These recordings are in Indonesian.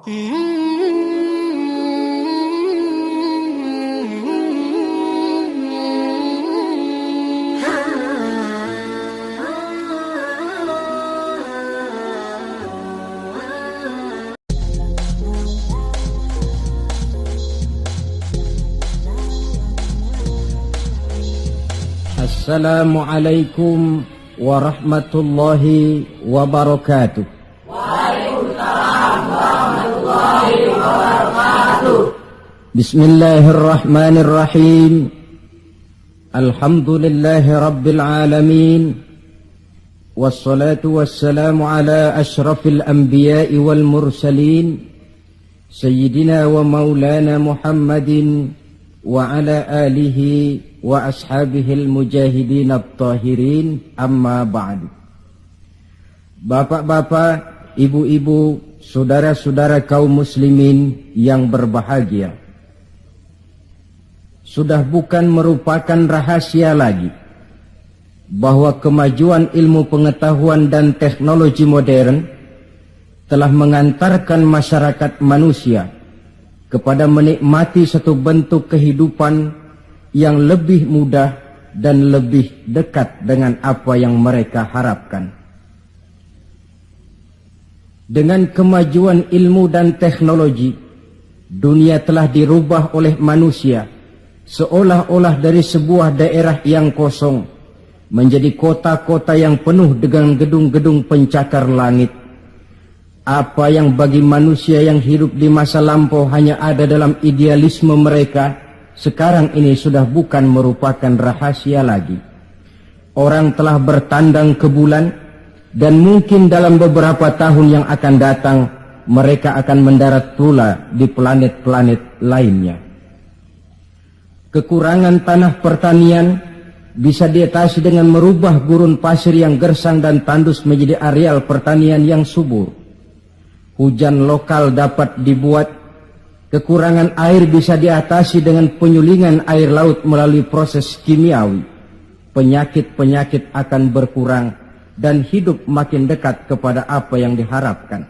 Assalamualaikum warahmatullahi wabarakatuh. Waalaikumsalam warahmatullahi wabarakatuh. Bismillahirrahmanirrahim. Alhamdulillahi rabbil alamin. Wassalatu wassalamu ala ashrafil anbiya'i wal mursalin Sayyidina wa maulana Muhammadin wa ala alihi wa ashabihil mujahidin at-tahirin, amma ba'du. Bapak-bapak, ibu-ibu, saudara-saudara kaum muslimin yang berbahagia, sudah bukan merupakan rahasia lagi bahwa kemajuan ilmu pengetahuan dan teknologi modern telah mengantarkan masyarakat manusia kepada menikmati satu bentuk kehidupan yang lebih mudah dan lebih dekat dengan apa yang mereka harapkan. Dengan kemajuan ilmu dan teknologi, dunia telah dirubah oleh manusia seolah-olah dari sebuah daerah yang kosong menjadi kota-kota yang penuh dengan gedung-gedung pencakar langit. Apa yang bagi manusia yang hidup di masa lampau hanya ada dalam idealisme mereka, sekarang ini sudah bukan merupakan rahasia lagi. Orang telah bertandang ke bulan, dan mungkin dalam beberapa tahun yang akan datang mereka akan mendarat pula di planet-planet lainnya. Kekurangan tanah pertanian bisa diatasi dengan merubah gurun pasir yang gersang dan tandus menjadi areal pertanian yang subur. Hujan lokal dapat dibuat. Kekurangan air bisa diatasi dengan penyulingan air laut melalui proses kimiawi. Penyakit-penyakit akan berkurang dan hidup makin dekat kepada apa yang diharapkan.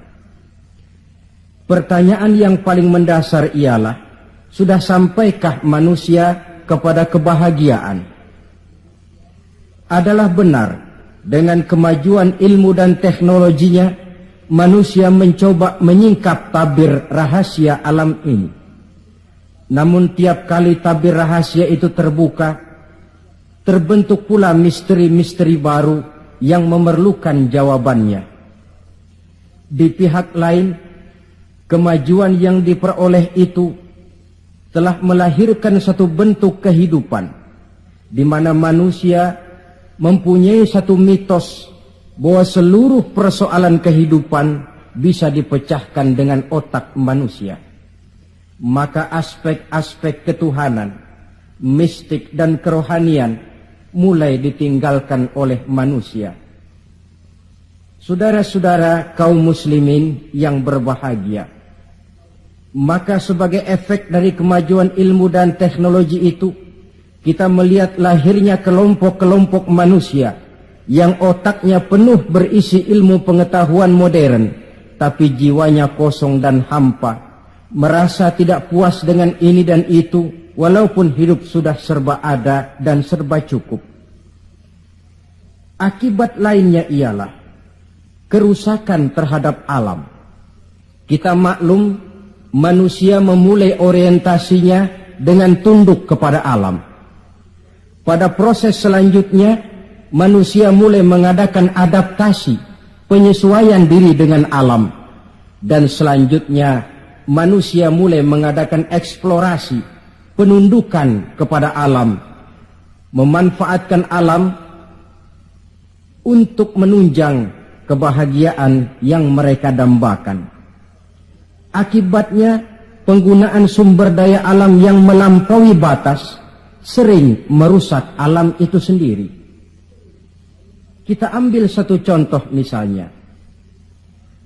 Pertanyaan yang paling mendasar ialah, sudah sampaikah manusia kepada kebahagiaan? Adalah benar, dengan kemajuan ilmu dan teknologinya, manusia mencoba menyingkap tabir rahasia alam ini. Namun tiap kali tabir rahasia itu terbuka, terbentuk pula misteri-misteri baru yang memerlukan jawabannya. Di pihak lain, kemajuan yang diperoleh itu telah melahirkan satu bentuk kehidupan di mana manusia mempunyai satu mitos bahwa seluruh persoalan kehidupan bisa dipecahkan dengan otak manusia. Maka aspek-aspek ketuhanan, mistik dan kerohanian mulai ditinggalkan oleh manusia. Saudara-saudara kaum muslimin yang berbahagia, maka sebagai efek dari kemajuan ilmu dan teknologi itu, kita melihat lahirnya kelompok-kelompok manusia yang otaknya penuh berisi ilmu pengetahuan modern, tapi jiwanya kosong dan hampa, merasa tidak puas dengan ini dan itu, walaupun hidup sudah serba ada dan serba cukup. Akibat lainnya ialah kerusakan terhadap alam. Kita maklum, manusia memulai orientasinya dengan tunduk kepada alam. Pada proses selanjutnya, manusia mulai mengadakan adaptasi, penyesuaian diri dengan alam. Dan selanjutnya, manusia mulai mengadakan eksplorasi, penundukan kepada alam, memanfaatkan alam untuk menunjang kebahagiaan yang mereka dambakan. Akibatnya, penggunaan sumber daya alam yang melampaui batas sering merusak alam itu sendiri. Kita ambil satu contoh misalnya.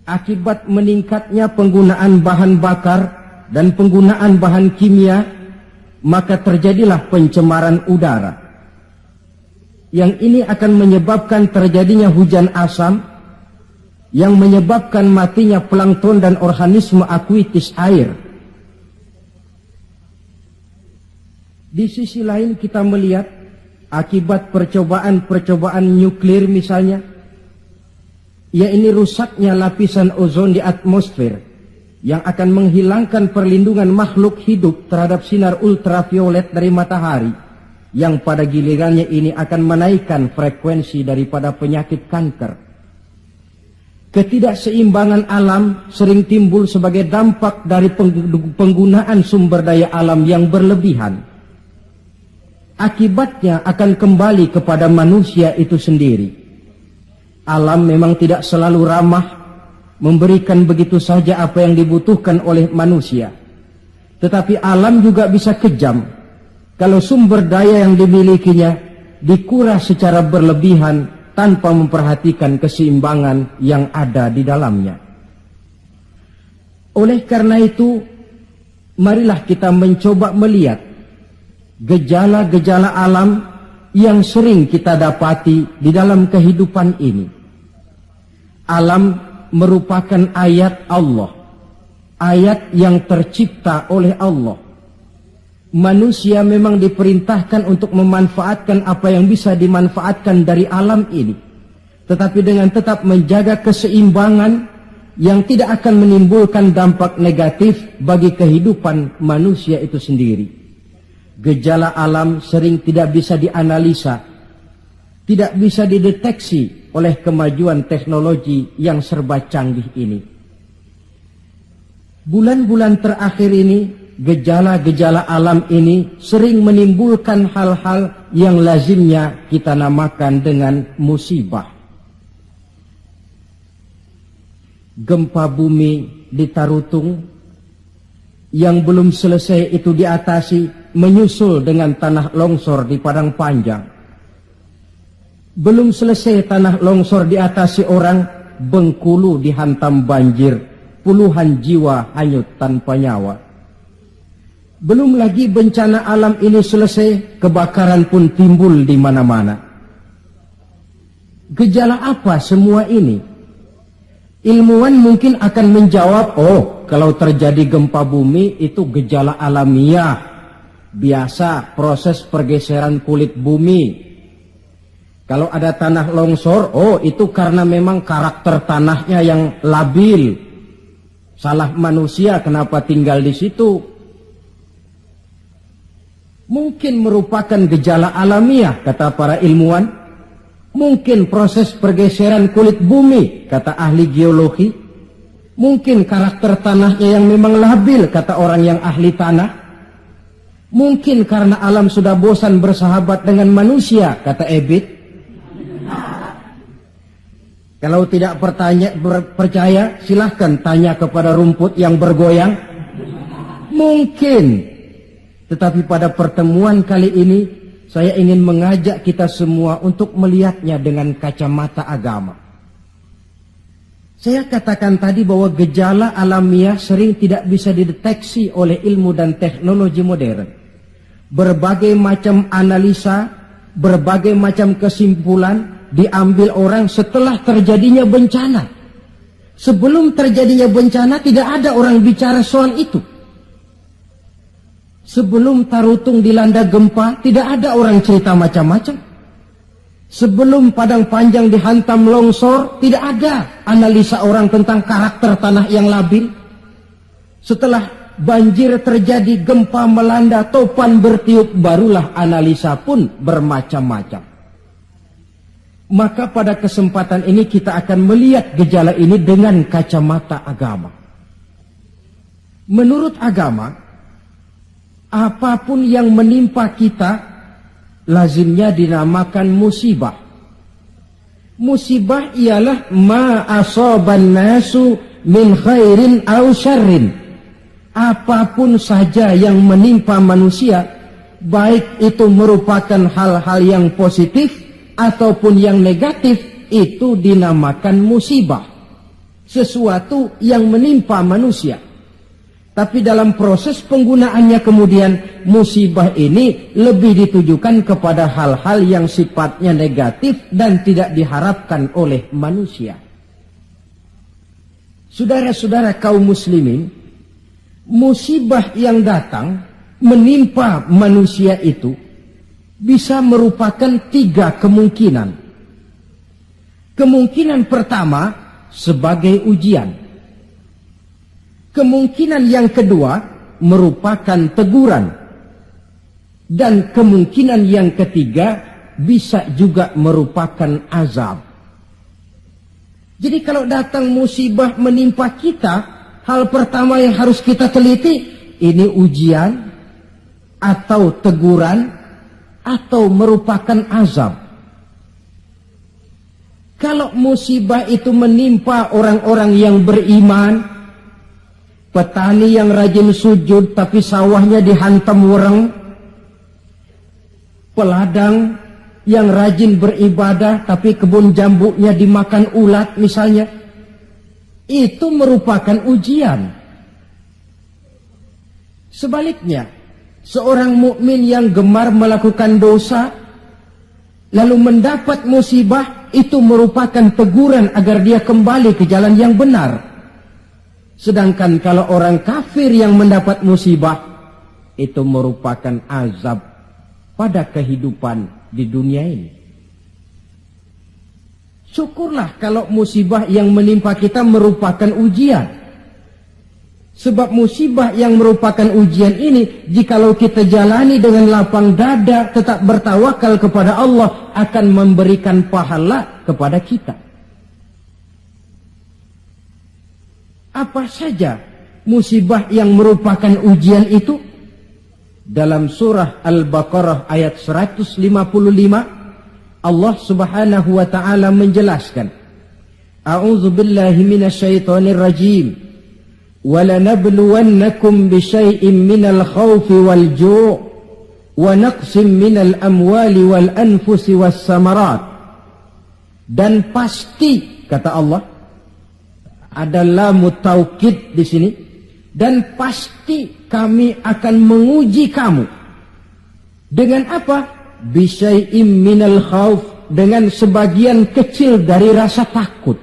Akibat meningkatnya penggunaan bahan bakar dan penggunaan bahan kimia, maka terjadilah pencemaran udara. Yang ini akan menyebabkan terjadinya hujan asam, yang menyebabkan matinya plankton dan organisme akuatis air. Di sisi lain kita melihat akibat percobaan nuklir misalnya, yaitu rusaknya lapisan ozon di atmosfer yang akan menghilangkan perlindungan makhluk hidup terhadap sinar ultraviolet dari matahari, yang pada gilirannya ini akan menaikkan frekuensi daripada penyakit kanker. Ketidakseimbangan alam sering timbul sebagai dampak dari penggunaan sumber daya alam yang berlebihan. Akibatnya akan kembali kepada manusia itu sendiri. Alam memang tidak selalu ramah, memberikan begitu saja apa yang dibutuhkan oleh manusia. Tetapi alam juga bisa kejam kalau sumber daya yang dimilikinya dikuras secara berlebihan tanpa memperhatikan keseimbangan yang ada di dalamnya. Oleh karena itu, marilah kita mencoba melihat gejala-gejala alam yang sering kita dapati di dalam kehidupan ini. Alam merupakan ayat Allah, ayat yang tercipta oleh Allah. Manusia memang diperintahkan untuk memanfaatkan apa yang bisa dimanfaatkan dari alam ini, tetapi dengan tetap menjaga keseimbangan yang tidak akan menimbulkan dampak negatif bagi kehidupan manusia itu sendiri. Gejala alam sering tidak bisa dianalisa, tidak bisa dideteksi oleh kemajuan teknologi yang serba canggih ini. Bulan-bulan terakhir ini, gejala-gejala alam ini sering menimbulkan hal-hal yang lazimnya kita namakan dengan musibah. Gempa bumi di Tarutung yang belum selesai itu diatasi, menyusul dengan tanah longsor di Padang Panjang. Belum selesai tanah longsor diatasi orang, Bengkulu dihantam banjir, puluhan jiwa hanyut tanpa nyawa. Belum lagi bencana alam ini selesai, kebakaran pun timbul di mana-mana. Gejala apa semua ini? Ilmuwan mungkin akan menjawab, oh, kalau terjadi gempa bumi itu gejala alamiah, biasa proses pergeseran kulit bumi. Kalau ada tanah longsor, oh itu karena memang karakter tanahnya yang labil. Salah manusia kenapa tinggal di situ. Mungkin merupakan gejala alamiah, kata para ilmuwan. Mungkin proses pergeseran kulit bumi, kata ahli geologi. Mungkin karakter tanahnya yang memang labil, kata orang yang ahli tanah. Mungkin karena alam sudah bosan bersahabat dengan manusia, kata Ebit. Kalau tidak percaya, silahkan tanya kepada rumput yang bergoyang. Mungkin. Tetapi pada pertemuan kali ini, saya ingin mengajak kita semua untuk melihatnya dengan kacamata agama. Saya katakan tadi bahwa gejala alamiah sering tidak bisa dideteksi oleh ilmu dan teknologi modern. Berbagai macam analisa, berbagai macam kesimpulan diambil orang setelah terjadinya bencana. Sebelum terjadinya bencana tidak ada orang bicara soal itu. Sebelum Tarutung dilanda gempa, tidak ada orang cerita macam-macam. Sebelum Padang Panjang dihantam longsor, tidak ada analisa orang tentang karakter tanah yang labil. Setelah banjir terjadi, gempa melanda, topan bertiup, barulah analisa pun bermacam-macam. Maka pada kesempatan ini kita akan melihat gejala ini dengan kacamata agama. Menurut agama, apapun yang menimpa kita lazimnya dinamakan musibah. Musibah ialah ma asaban nasu min khairin aw syarrin. Apapun saja yang menimpa manusia, baik itu merupakan hal-hal yang positif ataupun yang negatif, itu dinamakan musibah. Sesuatu yang menimpa manusia. Tapi dalam proses penggunaannya kemudian, musibah ini lebih ditujukan kepada hal-hal yang sifatnya negatif dan tidak diharapkan oleh manusia. Saudara-saudara kaum muslimin, musibah yang datang menimpa manusia itu bisa merupakan 3 kemungkinan. Kemungkinan pertama sebagai ujian. Kemungkinan yang kedua merupakan teguran. Dan kemungkinan yang ketiga bisa juga merupakan azab. Jadi kalau datang musibah menimpa kita, hal pertama yang harus kita teliti, ini ujian atau teguran atau merupakan azab. Kalau musibah itu menimpa orang-orang yang beriman, petani yang rajin sujud tapi sawahnya dihantam wereng, peladang yang rajin beribadah tapi kebun jambunya dimakan ulat misalnya, itu merupakan ujian. Sebaliknya, seorang mukmin yang gemar melakukan dosa lalu mendapat musibah, itu merupakan teguran agar dia kembali ke jalan yang benar. Sedangkan kalau orang kafir yang mendapat musibah, itu merupakan azab pada kehidupan di dunia ini. Syukurlah kalau musibah yang menimpa kita merupakan ujian. Sebab musibah yang merupakan ujian ini, jikalau kita jalani dengan lapang dada, tetap bertawakal kepada Allah, akan memberikan pahala kepada kita. Apa saja musibah yang merupakan ujian itu? Dalam surah Al-Baqarah ayat 155, Allah subhanahu wa ta'ala menjelaskan, A'udzu billahi minasyaitonir rajim, walanabluwannakum bisyai'in minal khawfi wal ju' wa naqsim minal amwali wal anfusi was samarat. Dan pasti, kata Allah, ada lamu taukid di sini, dan pasti kami akan menguji kamu. Dengan apa? Bisyai'im minal khauf, dengan sebagian kecil dari rasa takut.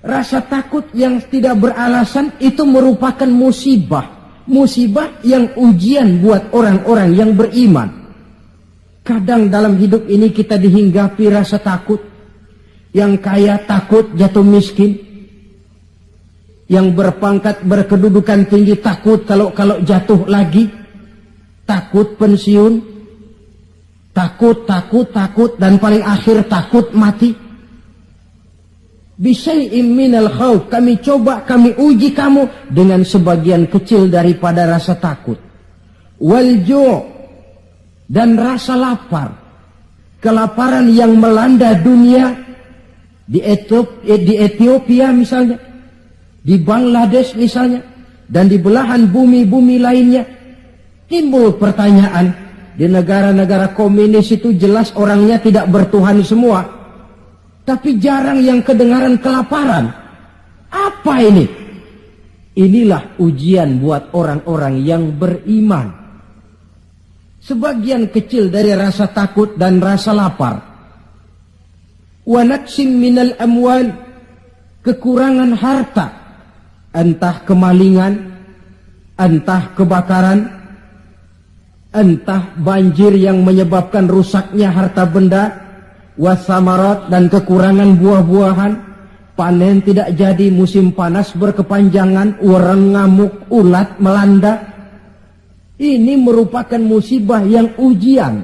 Rasa takut yang tidak beralasan itu merupakan musibah. Musibah yang ujian buat orang-orang yang beriman. Kadang dalam hidup ini kita dihinggapi rasa takut. Yang kaya takut jatuh miskin. Yang berpangkat berkedudukan tinggi takut kalau jatuh lagi, takut pensiun, takut, dan paling akhir takut mati. Bisyai'im minal khauf, kami coba, kami uji kamu dengan sebagian kecil daripada rasa takut. Wal ju', dan rasa lapar. Kelaparan yang melanda dunia di Ethiopia misalnya, di Bangladesh misalnya, dan di belahan bumi-bumi lainnya. Timbul pertanyaan, di negara-negara komunis itu jelas orangnya tidak bertuhan semua, tapi jarang yang kedengaran kelaparan. Apa ini? Inilah ujian buat orang-orang yang beriman. Sebagian kecil dari rasa takut dan rasa lapar. Wa naqsim minal amwal, kekurangan harta. Entah kemalingan, entah kebakaran, entah banjir yang menyebabkan rusaknya harta benda, wasamarat, dan kekurangan buah-buahan, panen tidak jadi, musim panas berkepanjangan, wereng ngamuk, ulat melanda. Ini merupakan musibah yang ujian.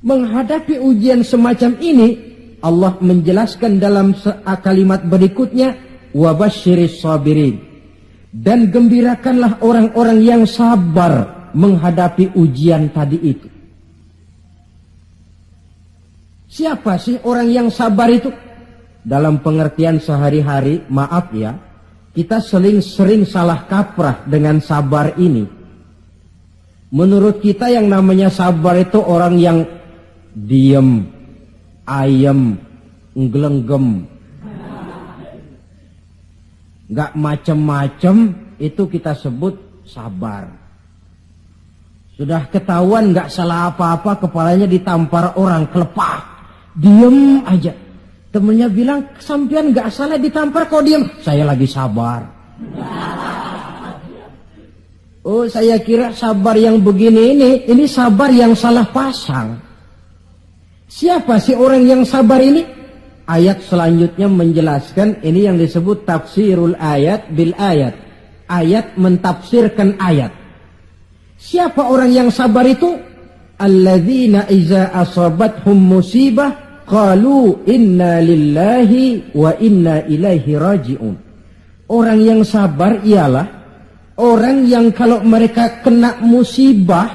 Menghadapi ujian semacam ini, Allah menjelaskan dalam kalimat berikutnya, wabasyiris sabirin, dan gembirakanlah orang-orang yang sabar menghadapi ujian tadi itu. Siapa sih orang yang sabar itu? Dalam pengertian sehari-hari, maaf ya, kita sering salah kaprah dengan sabar ini. Menurut kita yang namanya sabar itu orang yang diem, ayem, nggelenggem, gak macem-macem, itu kita sebut sabar. Sudah ketahuan gak salah apa-apa, kepalanya ditampar orang, kelepah, diem aja. Temennya bilang, sampean gak salah ditampar kok diam. Saya lagi sabar. Oh, saya kira sabar yang begini ini sabar yang salah pasang. Siapa sih orang yang sabar ini? Ayat selanjutnya menjelaskan, ini yang disebut tafsirul ayat bil ayat. Ayat mentafsirkan ayat. Siapa orang yang sabar itu? Alladzina iza asabathum musibah qalu inna lillahi wa inna ilaihi raji'un. Orang yang sabar ialah orang yang kalau mereka kena musibah,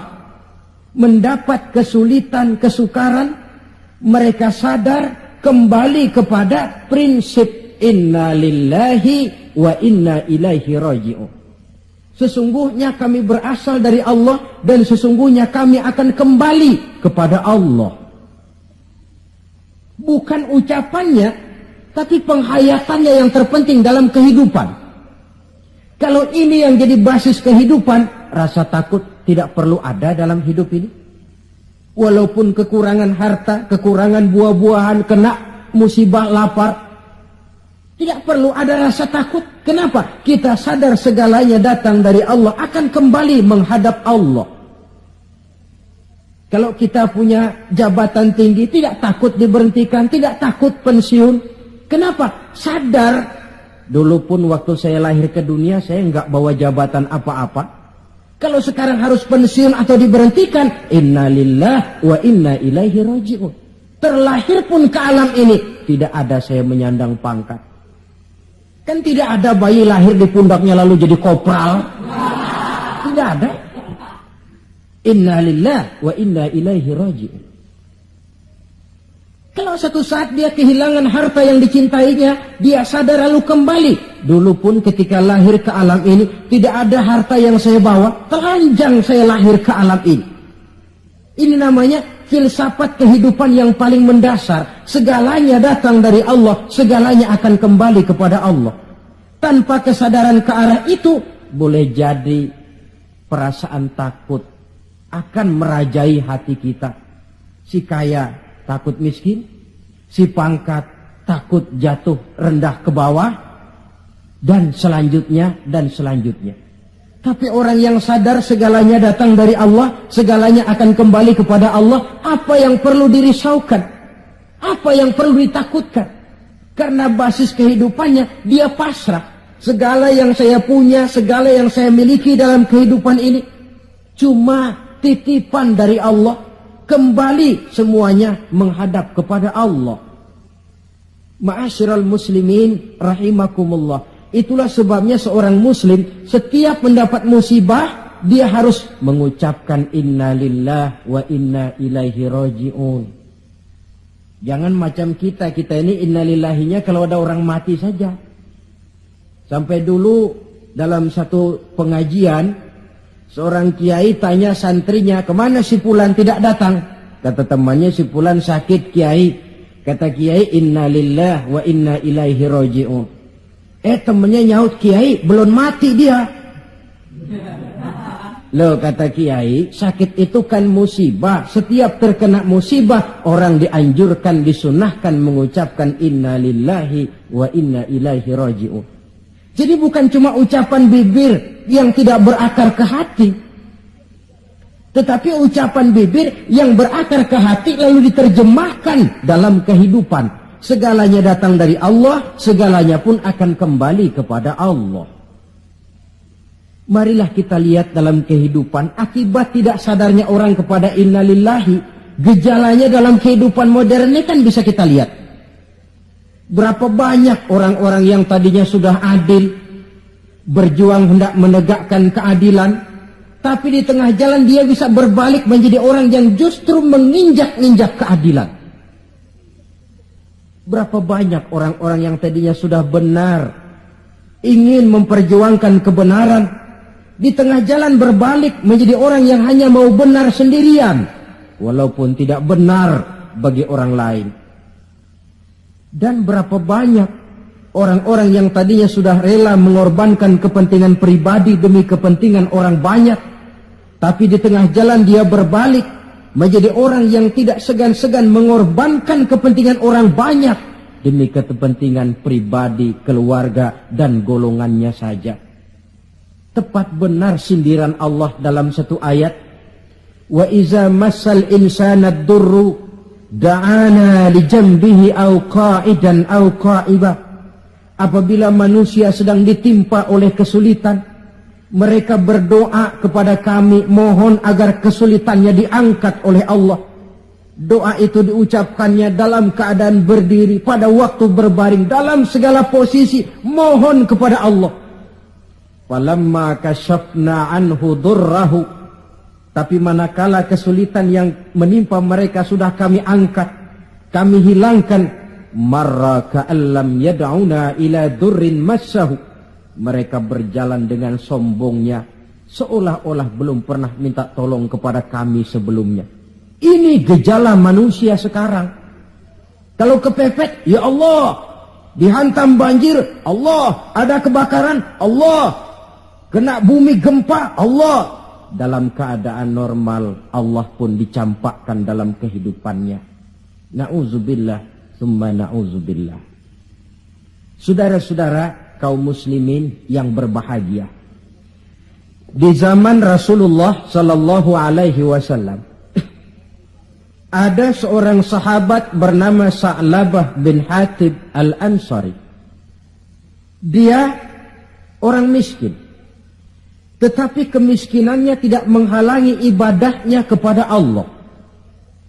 mendapat kesulitan, kesukaran, mereka sadar kembali kepada prinsip inna lillahi wa inna ilaihi raji'un. Sesungguhnya kami berasal dari Allah dan sesungguhnya kami akan kembali kepada Allah. Bukan ucapannya, tapi penghayatannya yang terpenting dalam kehidupan. Kalau ini yang jadi basis kehidupan, rasa takut tidak perlu ada dalam hidup ini. Walaupun kekurangan harta, kekurangan buah-buahan, kena musibah lapar, tidak perlu ada rasa takut. Kenapa? Kita sadar segalanya datang dari Allah, akan kembali menghadap Allah. Kalau kita punya jabatan tinggi, tidak takut diberhentikan, tidak takut pensiun. Kenapa? Sadar. Dulu pun waktu saya lahir ke dunia, saya enggak bawa jabatan apa-apa. Kalau sekarang harus pensiun atau diberhentikan, inna lillah wa inna ilaihi raji'un. Terlahir pun ke alam ini, tidak ada saya menyandang pangkat. Kan tidak ada bayi lahir di pundaknya lalu jadi kopral. Tidak ada. Inna lillah wa inna ilaihi raji'un. Kalau satu saat dia kehilangan harta yang dicintainya, dia sadar lalu kembali. Dulu pun ketika lahir ke alam ini, tidak ada harta yang saya bawa, telanjang saya lahir ke alam ini. Ini namanya filsafat kehidupan yang paling mendasar. Segalanya datang dari Allah, segalanya akan kembali kepada Allah. Tanpa kesadaran ke arah itu, boleh jadi perasaan takut akan merajai hati kita. Si kaya takut miskin, si pangkat takut jatuh rendah ke bawah, dan selanjutnya dan selanjutnya. Tapi orang yang sadar segalanya datang dari Allah, segalanya akan kembali kepada Allah, apa yang perlu dirisaukan? Apa yang perlu ditakutkan? Karena basis kehidupannya dia pasrah. Segala yang saya punya, segala yang saya miliki dalam kehidupan ini cuma titipan dari Allah, kembali semuanya menghadap kepada Allah. Ma'asyiral muslimin rahimakumullah. Itulah sebabnya seorang muslim setiap mendapat musibah, dia harus mengucapkan inna lillah wa inna ilaihi raji'un. Jangan macam kita ini inna lillahinya kalau ada orang mati saja. Sampai dulu dalam satu pengajian, seorang kiai tanya santrinya, kemana si fulan tidak datang? Kata temannya, si fulan sakit kiai. Kata kiai, inna lillah wa inna ilaihi raji'un. Temannya nyaut, kiai belum mati dia. Loh, kata kiai, sakit itu kan musibah. Setiap terkena musibah, orang dianjurkan, disunahkan mengucapkan inna lillahi wa inna ilaihi raji'un. Jadi bukan cuma ucapan bibir yang tidak berakar ke hati, tetapi ucapan bibir yang berakar ke hati lalu diterjemahkan dalam kehidupan. Segalanya datang dari Allah, segalanya pun akan kembali kepada Allah. Marilah kita lihat dalam kehidupan akibat tidak sadarnya orang kepada inna lillahi. Gejalanya dalam kehidupan modern ini kan bisa kita lihat. Berapa banyak orang-orang yang tadinya sudah adil, berjuang hendak menegakkan keadilan, tapi di tengah jalan dia bisa berbalik menjadi orang yang justru menginjak-injak keadilan. Berapa banyak orang-orang yang tadinya sudah benar, ingin memperjuangkan kebenaran, di tengah jalan berbalik menjadi orang yang hanya mau benar sendirian, walaupun tidak benar bagi orang lain. Dan berapa banyak orang-orang yang tadinya sudah rela mengorbankan kepentingan pribadi demi kepentingan orang banyak, tapi di tengah jalan dia berbalik menjadi orang yang tidak segan-segan mengorbankan kepentingan orang banyak demi kepentingan pribadi, keluarga, dan golongannya saja. Tepat benar sindiran Allah dalam satu ayat, wa iza massal insana ad-durru da'ana li jambihi aw qa'idan aw qa'iba. Apabila manusia sedang ditimpa oleh kesulitan, mereka berdoa kepada kami, mohon agar kesulitannya diangkat oleh Allah. Doa itu diucapkannya dalam keadaan berdiri, pada waktu berbaring, dalam segala posisi, mohon kepada Allah. Falamma kasyafna anhu durrahu, tapi manakala kesulitan yang menimpa mereka sudah kami angkat, kami hilangkan, marra ka'allam yad'una ila durrin massahu, mereka berjalan dengan sombongnya, seolah-olah belum pernah minta tolong kepada kami sebelumnya. Ini gejala manusia sekarang. Kalau kepepet, ya Allah. Dihantam banjir, Allah. Ada kebakaran, Allah. Kena bumi gempa, Allah. Dalam keadaan normal, Allah pun dicampakkan dalam kehidupannya. Na'udzubillah, summa na'udzubillah. Saudara-saudara kaum muslimin yang berbahagia, di zaman Rasulullah sallallahu alaihi wasallam ada seorang sahabat bernama Sa'labah bin Hatib al-Ansari. Dia orang miskin, tetapi kemiskinannya tidak menghalangi ibadahnya kepada Allah.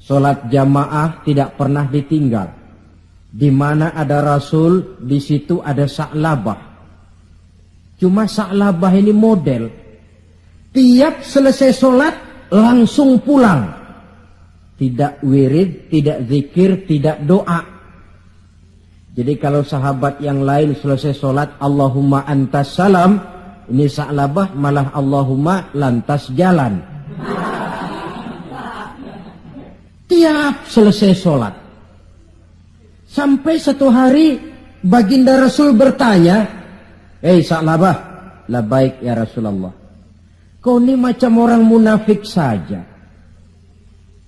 Salat jamaah tidak pernah ditinggal. Di mana ada Rasul, di situ ada Sa'labah. Cuma Sa'labah ini model, tiap selesai salat langsung pulang. Tidak wirid, tidak zikir, tidak doa. Jadi kalau sahabat yang lain selesai sholat, Allahumma antas salam, ini Sa'labah malah Allahumma lantas jalan. Tiap selesai sholat. Sampai satu hari baginda Rasul bertanya, "Hei Sa'labah," "Labaik ya Rasulullah." "Kau ini macam orang munafik saja.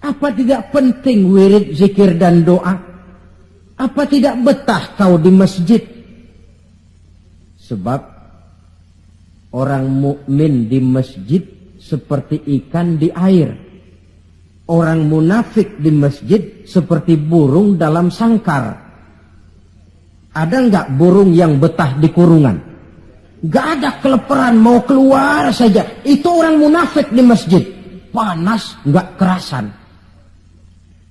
Apa tidak penting wirid, zikir dan doa? Apa tidak betah kau di masjid?" Sebab orang mukmin di masjid seperti ikan di air. Orang munafik di masjid seperti burung dalam sangkar. Ada enggak burung yang betah di kurungan? Enggak ada, keleperan mau keluar saja. Itu orang munafik di masjid. Panas enggak kerasan.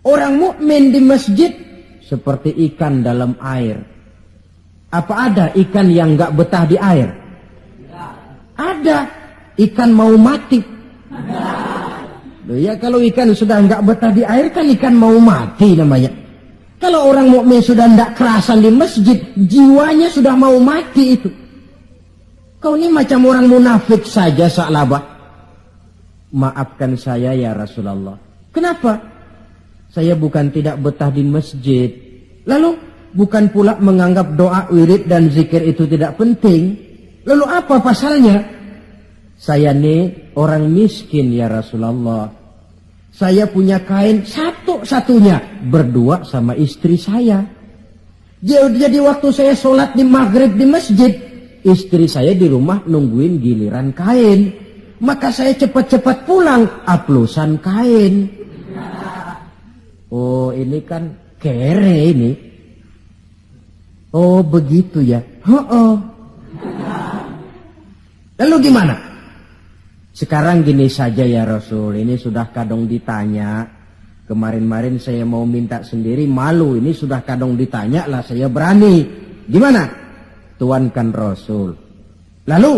Orang mukmin di masjid seperti ikan dalam air. Apa ada ikan yang enggak betah di air? Ada. Ikan mau mati. Loh ya, kalau ikan sudah enggak betah di air kan ikan mau mati namanya. Kalau orang mukmin sudah enggak kerasan di masjid, jiwanya sudah mau mati itu. Kau ini macam orang munafik saja Sa'labah. Maafkan saya ya Rasulullah. Kenapa? Saya bukan tidak betah di masjid. Lalu bukan pula menganggap doa, wirid dan zikir itu tidak penting. Lalu apa pasalnya? Saya ini orang miskin ya Rasulullah. Saya punya kain satu-satunya, berdua sama istri saya. Jadi waktu saya sholat di maghrib di masjid, istri saya di rumah nungguin giliran kain. Maka saya cepat-cepat pulang, aplusan kain. Oh ini kan kere ini. Oh begitu ya. Lalu gimana? Sekarang gini saja ya Rasul. Ini sudah kadang ditanya. Kemarin-marin saya mau minta sendiri, malu. Ini sudah kadang ditanya lah, saya berani. Gimana? Tuankan Rasul. Lalu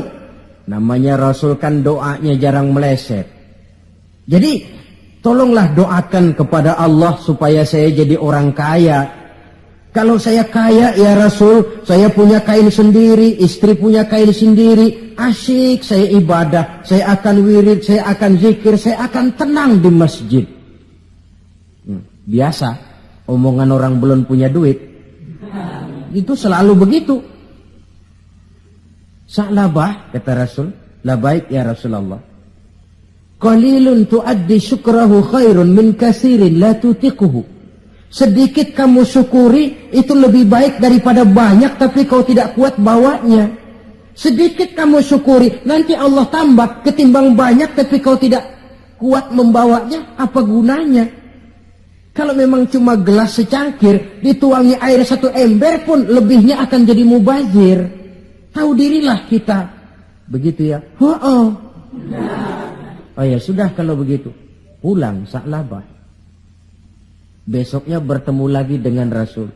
namanya Rasul kan doanya jarang meleset. Jadi tolonglah doakan kepada Allah supaya saya jadi orang kaya. Kalau saya kaya ya Rasul, saya punya kain sendiri, istri punya kain sendiri, asyik saya ibadah, saya akan wirid, saya akan zikir, saya akan tenang di masjid. Biasa, omongan orang belum punya duit. Itu selalu begitu. Sa'labah, kata Rasul, labaik ya Rasulullah. Qalilun tuaddi syukrahu khairun min kasirin la tutiquhu. Sedikit kamu syukuri itu lebih baik daripada banyak tapi kau tidak kuat bawanya. Sedikit kamu syukuri, nanti Allah tambah ketimbang banyak tapi kau tidak kuat membawanya, apa gunanya? Kalau memang cuma gelas secangkir, dituangi air 1 ember pun lebihnya akan jadi mubazir. Tahu dirilah kita. Begitu ya? Oh ya sudah kalau begitu. Pulang Sa'labah. Besoknya bertemu lagi dengan Rasul.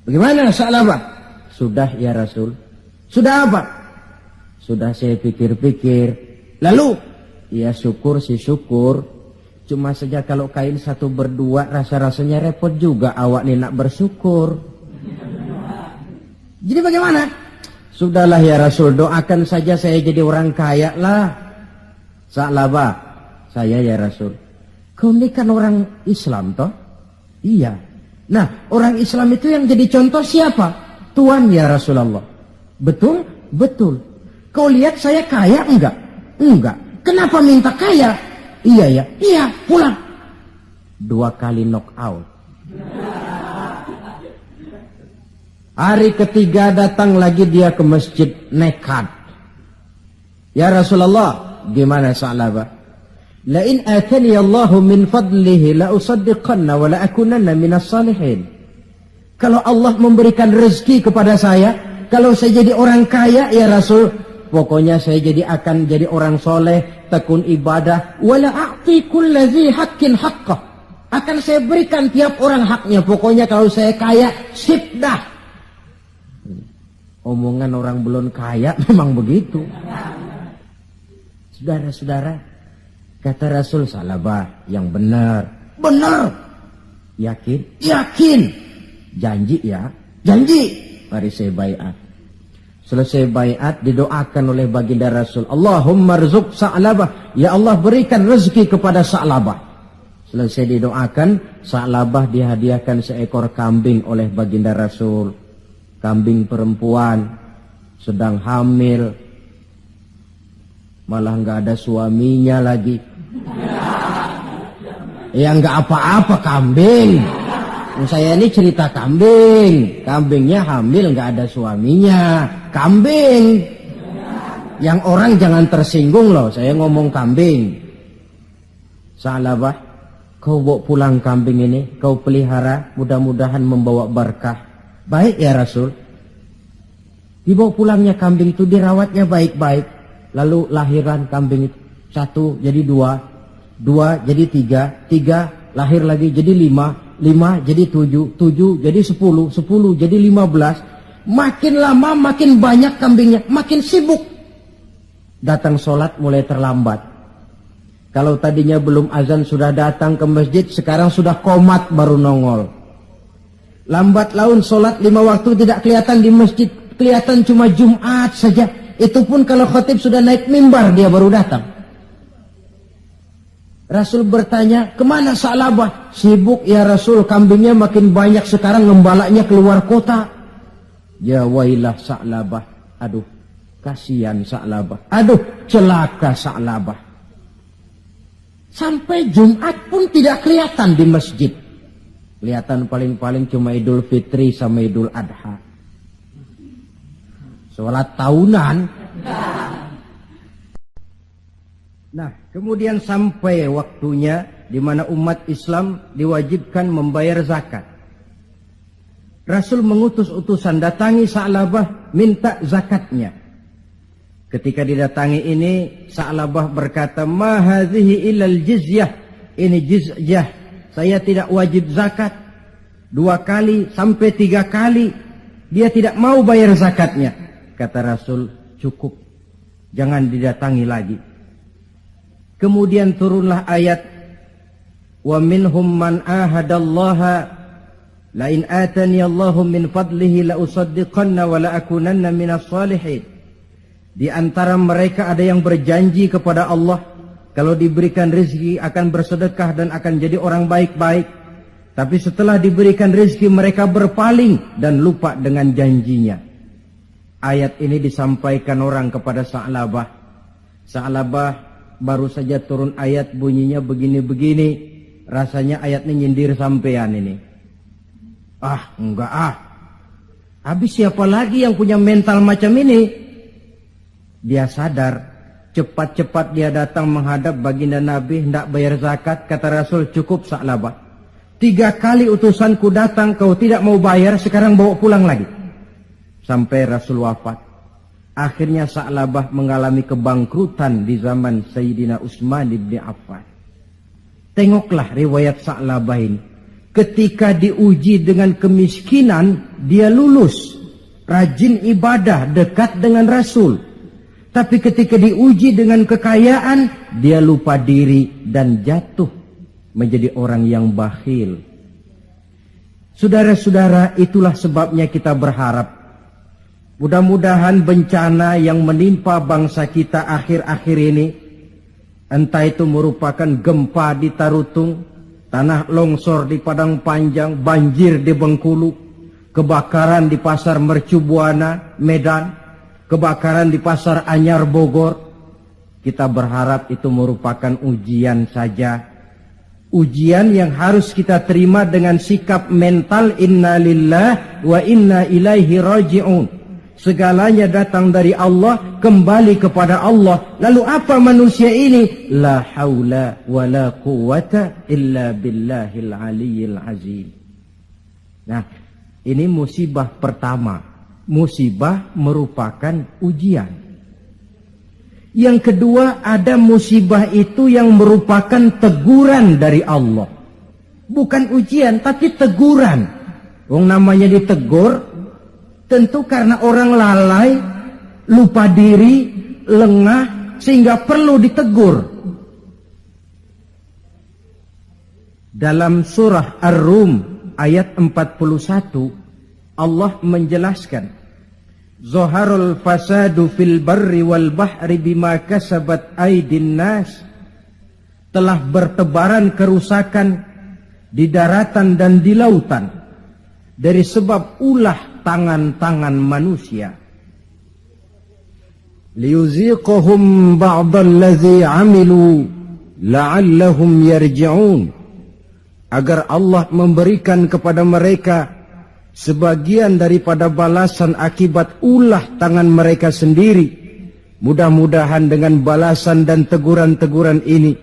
Bagaimana Sa'labah? Sudah ya Rasul. Sudah apa? Sudah saya pikir-pikir. Lalu? Ya syukur sih syukur. Cuma saja kalau kain satu berdua rasa-rasanya repot juga awak nih nak bersyukur. Jadi bagaimana? Sudahlah ya Rasul, doakan saja saya jadi orang kaya lah. Sa'labah, saya ya Rasul. Kau ini kan orang Islam toh? Iya. Nah, orang Islam itu yang jadi contoh siapa? Tuhan ya Rasulullah. Betul? Betul. Kau lihat saya kaya enggak? Enggak. Kenapa minta kaya? Iya ya. Iya, pulang. 2 kali knock out. Hari ketiga datang lagi dia ke masjid nekat. Ya Rasulullah, gimana Sa'labah? La in atani Allahu min fadlihi la usaddiqanna wa la akunanna minas salihin. Kalau Allah memberikan rezeki kepada saya, kalau saya jadi orang kaya ya Rasul, pokoknya saya akan jadi orang soleh, tekun ibadah. Wala a'ti kulladzi haqqin haqqah. Akan saya berikan tiap orang haknya. Pokoknya kalau saya kaya, sip dah. Omongan orang belum kaya memang begitu. Saudara-saudara, kata Rasul, Sa'labah yang benar. Benar. Yakin? Yakin. Janji ya? Janji. Mari saya baiat. Selesai baiat didoakan oleh baginda Rasul. Allahumma rzuq Sa'labah. Ya Allah berikan rezeki kepada Sa'labah. Selesai didoakan, Sa'labah dihadiahkan seekor kambing oleh baginda Rasul. Kambing perempuan sedang hamil, malah nggak ada suaminya lagi. Ya nggak apa-apa kambing. Saya ini cerita kambing. Kambingnya hamil nggak ada suaminya. Kambing. Yang orang jangan tersinggung loh. Saya ngomong kambing. Sa'labah, kau bawa pulang kambing ini, kau pelihara, mudah-mudahan membawa berkah. Baik ya Rasul. Dibawa pulangnya kambing itu, dirawatnya baik-baik. Lalu lahiran kambing itu. 1 jadi 2, 2 jadi 3, 3 lahir lagi jadi 5, 5 jadi 7, 7 jadi 10, 10 jadi 15. Makin lama makin banyak kambingnya, makin sibuk. Datang sholat mulai terlambat. Kalau tadinya belum azan sudah datang ke masjid, sekarang sudah qomat baru nongol. Lambat laun sholat 5 waktu tidak kelihatan di masjid, kelihatan cuma Jumat saja. Itu pun kalau khatib sudah naik mimbar dia baru datang. Rasul bertanya, kemana Sa'labah? Sibuk ya Rasul, kambingnya makin banyak sekarang, ngembalaknya keluar kota. Ya wailah Sa'labah. Aduh, kasihan Sa'labah. Aduh, celaka Sa'labah. Sampai Jumat pun tidak kelihatan di masjid. Kelihatan paling-paling cuma Idul Fitri sama Idul Adha. Sholat tahunan. Nah, kemudian sampai waktunya di mana umat Islam diwajibkan membayar zakat. Rasul mengutus utusan, datangi Sa'labah, minta zakatnya. Ketika didatangi ini, Sa'labah berkata, ma hadhihi illal jizyah. Ini jizyah. Saya tidak wajib zakat. 2 kali sampai 3 kali dia tidak mau bayar zakatnya. Kata Rasul, cukup, jangan didatangi lagi. Kemudian turunlah ayat, wa minhum man ahadallaha la in atani Allahu min fadlihi la usaddiqanna wa la akunanna minas salihin. Di antara mereka ada yang berjanji kepada Allah, kalau diberikan rezeki akan bersedekah dan akan jadi orang baik-baik. Tapi setelah diberikan rezeki mereka berpaling dan lupa dengan janjinya. Ayat ini disampaikan orang kepada Sa'labah. Sa'labah baru saja turun ayat bunyinya begini-begini. Rasanya ayatnya nyindir sampean ini. Ah, enggak ah. Habis siapa lagi yang punya mental macam ini? Dia sadar, cepat-cepat dia datang menghadap baginda Nabi, hendak bayar zakat. Kata Rasul, cukup Sa'labah. 3 kali utusanku datang, kau tidak mau bayar, sekarang bawa pulang lagi. Sampai Rasul wafat. Akhirnya Sa'labah mengalami kebangkrutan di zaman Sayyidina Utsman bin Affan. Tengoklah riwayat Sa'labah ini. Ketika diuji dengan kemiskinan, dia lulus. Rajin ibadah, dekat dengan Rasul. Tapi ketika diuji dengan kekayaan, dia lupa diri dan jatuh menjadi orang yang bakhil. Saudara-saudara, itulah sebabnya kita berharap mudah-mudahan bencana yang menimpa bangsa kita akhir-akhir ini, entah itu merupakan gempa di Tarutung, tanah longsor di Padang Panjang, banjir di Bengkulu, kebakaran di Pasar Mercubuana, Medan, kebakaran di Pasar Anyar, Bogor. Kita berharap itu merupakan ujian saja. Ujian yang harus kita terima dengan sikap mental inna lillah wa inna ilaihi raji'un. Segalanya datang dari Allah, kembali kepada Allah. Lalu apa manusia ini? La haula wa la quwata illa billahil aliyyil azim. Nah, ini musibah pertama. Musibah merupakan ujian. Yang kedua, ada musibah itu yang merupakan teguran dari Allah. Bukan ujian, tapi teguran. Wong namanya ditegur, tentu karena orang lalai, lupa diri, lengah, sehingga perlu ditegur. Dalam surah Ar-Rum ayat 41, Allah menjelaskan, Zaharul fasadu fil barri wal bahri bima kasabat aydin nas. Telah bertebaran kerusakan di daratan dan di lautan dari sebab ulah tangan-tangan manusia. Liyuziqahum ba'dallazi 'amilu la'allahum yarji'un. Agar Allah memberikan kepada mereka sebagian daripada balasan akibat ulah tangan mereka sendiri. Mudah-mudahan dengan balasan dan teguran-teguran ini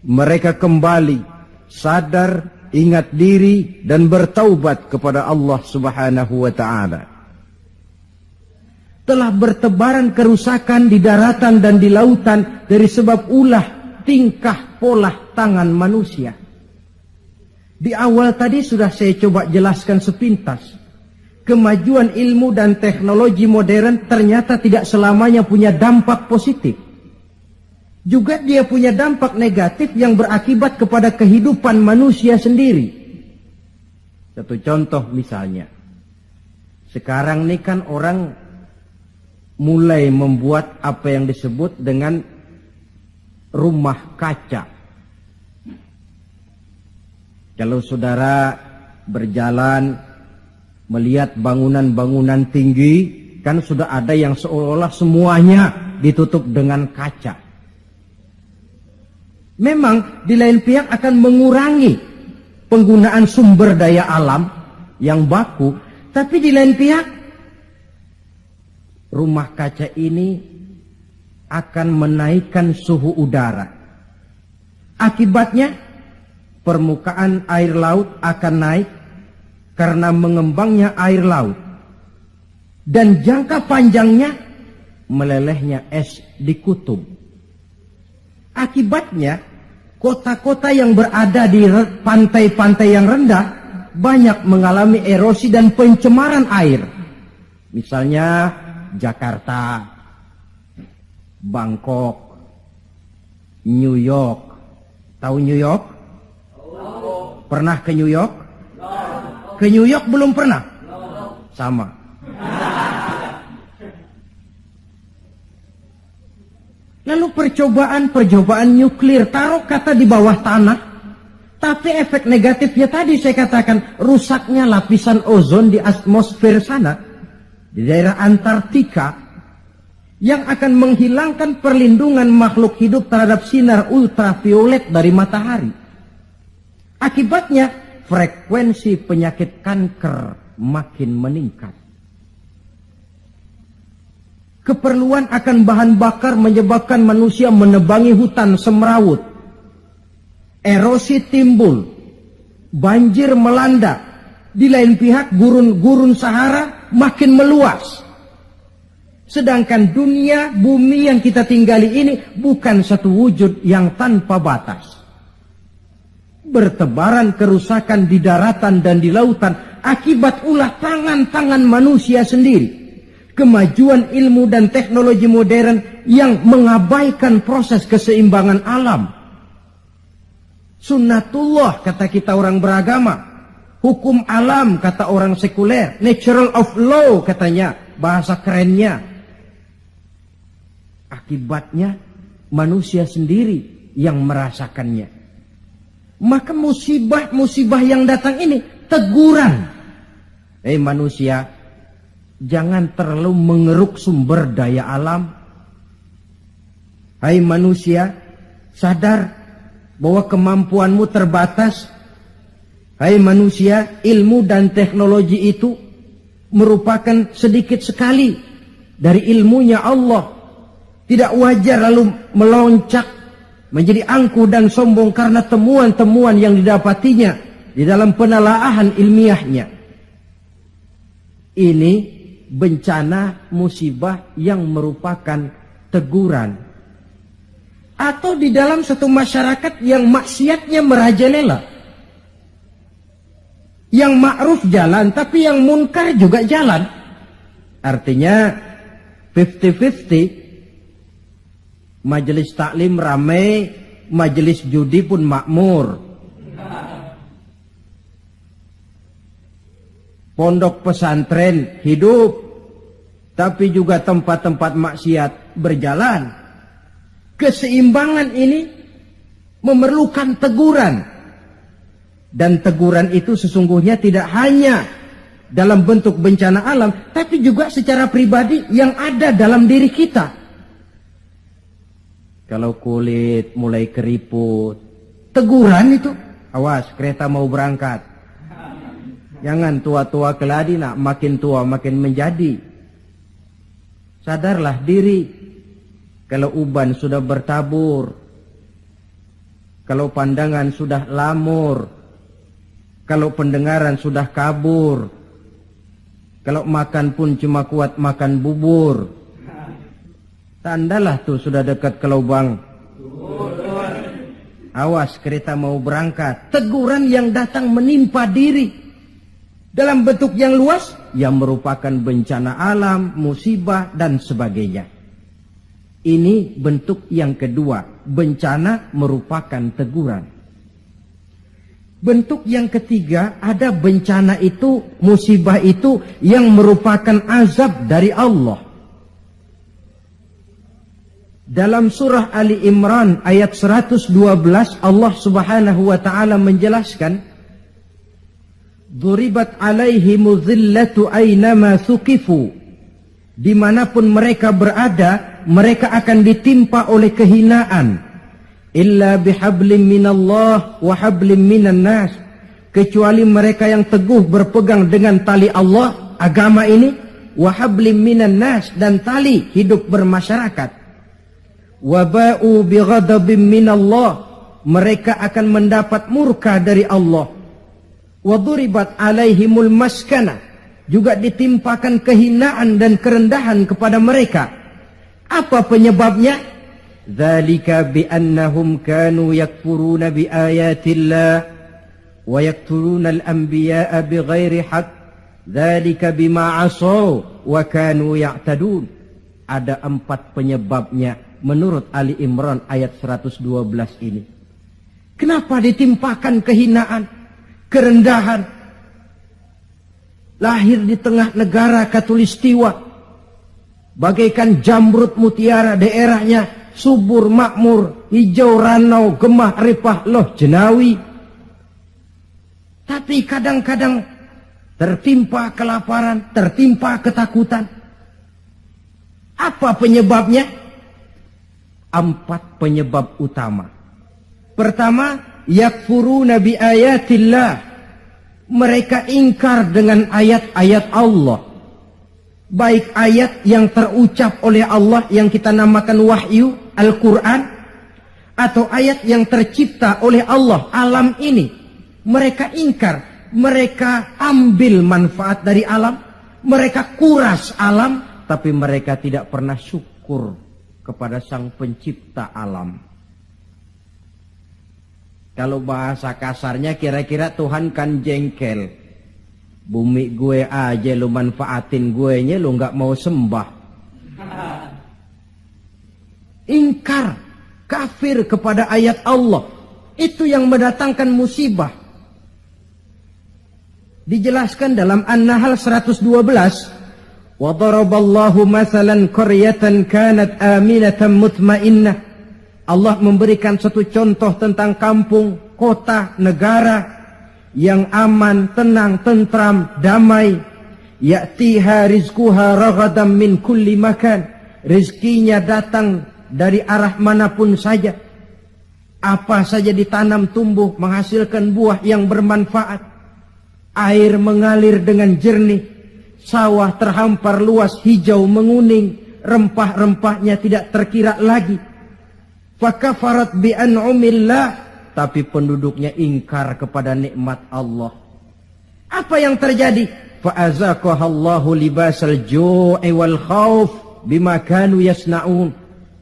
mereka kembali sadar, ingat diri dan bertaubat kepada Allah Subhanahu wa ta'ala. Telah bertebaran kerusakan di daratan dan di lautan dari sebab ulah tingkah pola tangan manusia. Di awal tadi sudah saya coba jelaskan sepintas. Kemajuan ilmu dan teknologi modern ternyata tidak selamanya punya dampak positif. Juga dia punya dampak negatif yang berakibat kepada kehidupan manusia sendiri. Satu contoh misalnya. Sekarang ini kan orang mulai membuat apa yang disebut dengan rumah kaca. Kalau saudara berjalan melihat bangunan-bangunan tinggi, kan sudah ada yang seolah-olah semuanya ditutup dengan kaca. Memang di lain pihak akan mengurangi penggunaan sumber daya alam yang baku, tapi di lain pihak rumah kaca ini akan menaikkan suhu udara. Akibatnya permukaan air laut akan naik karena mengembangnya air laut. Dan jangka panjangnya melelehnya es di kutub. Akibatnya kota-kota yang berada di pantai-pantai yang rendah banyak mengalami erosi dan pencemaran air. Misalnya Jakarta, Bangkok, New York. Tahu New York? Pernah ke New York? Ke New York belum pernah? Sama. Lalu percobaan nuklir, taruh kata di bawah tanah, tapi efek negatifnya tadi saya katakan, rusaknya lapisan ozon di atmosfer sana, di daerah Antartika, yang akan menghilangkan perlindungan makhluk hidup terhadap sinar ultraviolet dari matahari. Akibatnya frekuensi penyakit kanker makin meningkat. Keperluan akan bahan bakar menyebabkan manusia menebangi hutan semrawut. Erosi timbul, banjir melanda. Di lain pihak gurun Sahara makin meluas. Sedangkan dunia, bumi yang kita tinggali ini bukan satu wujud yang tanpa batas. Bertebaran kerusakan di daratan dan di lautan akibat ulah tangan-tangan manusia sendiri. Kemajuan ilmu dan teknologi modern yang mengabaikan proses keseimbangan alam. Sunnatullah kata kita orang beragama. Hukum alam kata orang sekuler. Natural of law katanya, bahasa kerennya. Akibatnya manusia sendiri yang merasakannya. Maka musibah-musibah yang datang ini teguran. Manusia, jangan terlalu mengeruk sumber daya alam. Hai manusia, sadar bahwa kemampuanmu terbatas. Hai manusia, ilmu dan teknologi itu merupakan sedikit sekali dari ilmunya Allah. Tidak wajar lalu meloncat menjadi angkuh dan sombong karena temuan-temuan yang didapatinya di dalam penelaahan ilmiahnya. Ini bencana musibah yang merupakan teguran. Atau di dalam satu masyarakat yang maksiatnya merajalela. Yang ma'ruf jalan, tapi yang munkar juga jalan. Artinya 50-50. Majelis taklim ramai, majelis judi pun makmur. Pondok pesantren hidup, tapi juga tempat-tempat maksiat berjalan. Keseimbangan ini memerlukan teguran. Dan teguran itu sesungguhnya tidak hanya dalam bentuk bencana alam, tapi juga secara pribadi yang ada dalam diri kita. Kalau kulit mulai keriput, teguran itu, awas kereta mau berangkat. Jangan tua-tua keladi nak, makin tua makin menjadi. Sadarlah diri. Kalau uban sudah bertabur, kalau pandangan sudah lamur, kalau pendengaran sudah kabur, kalau makan pun cuma kuat makan bubur, tandalah tuh sudah dekat ke lubang. Awas kereta mau berangkat. Teguran yang datang menimpa diri dalam bentuk yang luas yang merupakan bencana alam, musibah dan sebagainya. Ini bentuk yang kedua, bencana merupakan teguran. Bentuk yang ketiga, ada bencana itu, musibah itu yang merupakan azab dari Allah. Dalam surah Ali Imran ayat 112 Allah Subhanahu wa taala menjelaskan, "Duribat 'alaihimuz zillatu aynama thuqifu." Dimanapun mereka berada, mereka akan ditimpa oleh kehinaan. Illa bihablim minallah wa hablim minan nas. Kecuali mereka yang teguh berpegang dengan tali Allah, agama ini, wa hablim minan nas, dan tali hidup bermasyarakat. Wa ba'u bighadabim minallah. Mereka akan mendapat murka dari Allah. Wa duribat alaihimul maskana. Juga ditimpakan kehinaan dan kerendahan kepada mereka. Apa penyebabnya? Dzalika biannahum kanu yakfuruna biayatillah wa yaqtuluna al-anbiya'a bighairi haqq. Dzalika bima 'asaw wa kanu ya'tadun. Ada 4 penyebabnya menurut Ali Imran ayat 112 ini. Kenapa ditimpakan kehinaan, kerendahan? Lahir di tengah negara Katulistiwa, bagaikan jamrut mutiara, daerahnya subur makmur, hijau ranau, gemah ripah loh jenawi. Tapi kadang-kadang tertimpa kelaparan, tertimpa ketakutan. Apa penyebabnya? 4 penyebab utama. Pertama, yakfuruna bi ayatillah. Mereka ingkar dengan ayat-ayat Allah. Baik ayat yang terucap oleh Allah yang kita namakan wahyu, Al-Quran, atau ayat yang tercipta oleh Allah, alam ini. Mereka ingkar, mereka ambil manfaat dari alam, mereka kuras alam, tapi mereka tidak pernah syukur kepada Sang Pencipta alam. Kalau bahasa kasarnya kira-kira Tuhan kan jengkel. Bumi gue aja lu manfaatin gue nya, lu gak mau sembah. Ingkar, kafir kepada ayat Allah. Itu yang mendatangkan musibah. Dijelaskan dalam An-Nahl 112. Wa daraballahu mathalan qaryatan kanat aminatan mutmainnah. Allah memberikan satu contoh tentang kampung, kota, negara yang aman, tenang, tentram, damai. Ya'tiha rizquha raghadan min kulli makan. Rizkinya datang dari arah manapun saja. Apa saja ditanam tumbuh menghasilkan buah yang bermanfaat. Air mengalir dengan jernih. Sawah terhampar luas hijau menguning. Rempah-rempahnya tidak terkira lagi. Fakafarat bi'an'umillah. Tapi penduduknya ingkar kepada nikmat Allah. Apa yang terjadi? Fa'azaqahallahu libasal ju'i wal khauf bima kanu yasna'un.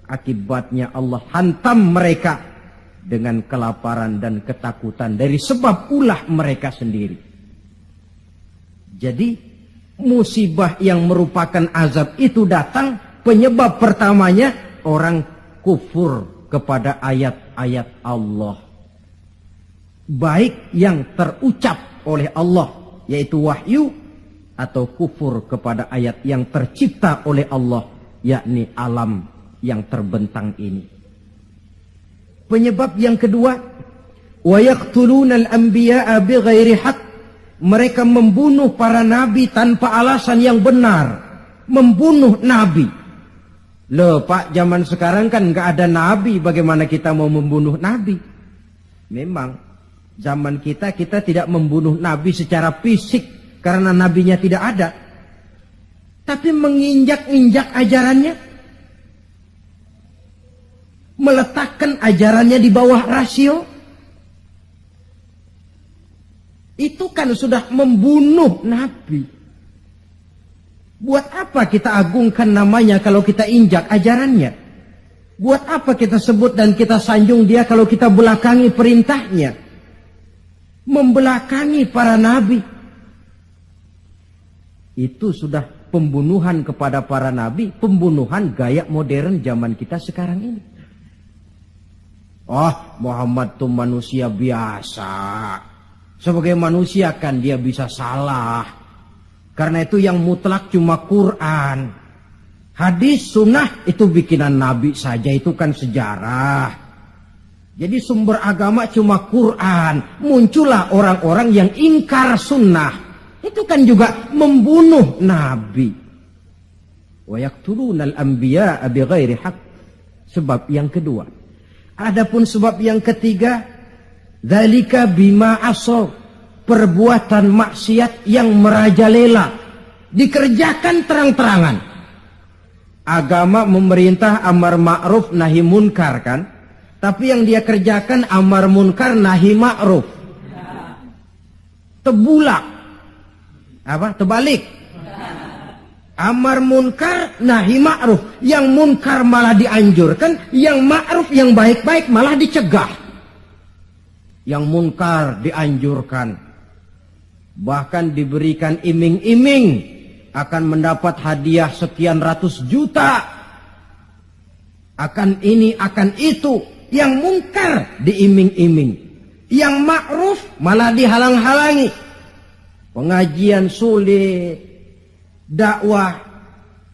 Akibatnya Allah hantam mereka dengan kelaparan dan ketakutan dari sebab ulah mereka sendiri. Jadi musibah yang merupakan azab itu datang, penyebab pertamanya orang kufur kepada ayat-ayat Allah. Baik yang terucap oleh Allah, yaitu wahyu, atau kufur kepada ayat yang tercipta oleh Allah, yakni alam yang terbentang ini. Penyebab yang kedua, wa yaqtuluna al-anbiya'a bighairi haqq. Mereka membunuh para nabi tanpa alasan yang benar. Membunuh nabi. Loh Pak, zaman sekarang kan nggak ada nabi, bagaimana kita mau membunuh nabi? Memang zaman kita tidak membunuh nabi secara fisik karena nabinya tidak ada. Tapi menginjak-injak ajarannya, meletakkan ajarannya di bawah rasio, itu kan sudah membunuh nabi. Buat apa kita agungkan namanya kalau kita injak ajarannya? Buat apa kita sebut dan kita sanjung dia kalau kita belakangi perintahnya? Membelakangi para nabi. Itu sudah pembunuhan kepada para nabi, pembunuhan gaya modern zaman kita sekarang ini. Muhammad itu manusia biasa. Sebagai manusia kan dia bisa salah. Karena itu yang mutlak cuma Quran. Hadis, sunnah itu bikinan nabi saja, itu kan sejarah. Jadi sumber agama cuma Quran. Muncullah orang-orang yang ingkar sunnah. Itu kan juga membunuh nabi. Wa yaqtulunal anbiya'a bighairi haqq. Sebab yang kedua. Adapun sebab yang ketiga, dzalika bima asaw. Perbuatan maksiat yang merajalela. Dikerjakan terang-terangan. Agama memerintah amar ma'ruf nahi munkar kan? Tapi yang dia kerjakan amar munkar nahi ma'ruf. Tebulak. Terbalik. Amar munkar nahi ma'ruf. Yang munkar malah dianjurkan, yang ma'ruf yang baik-baik malah dicegah. Yang munkar dianjurkan. Bahkan diberikan iming-iming akan mendapat hadiah sekian ratus juta. Akan ini, akan itu. Yang munkar diiming-iming, yang ma'ruf malah dihalang-halangi. Pengajian sulit, dakwah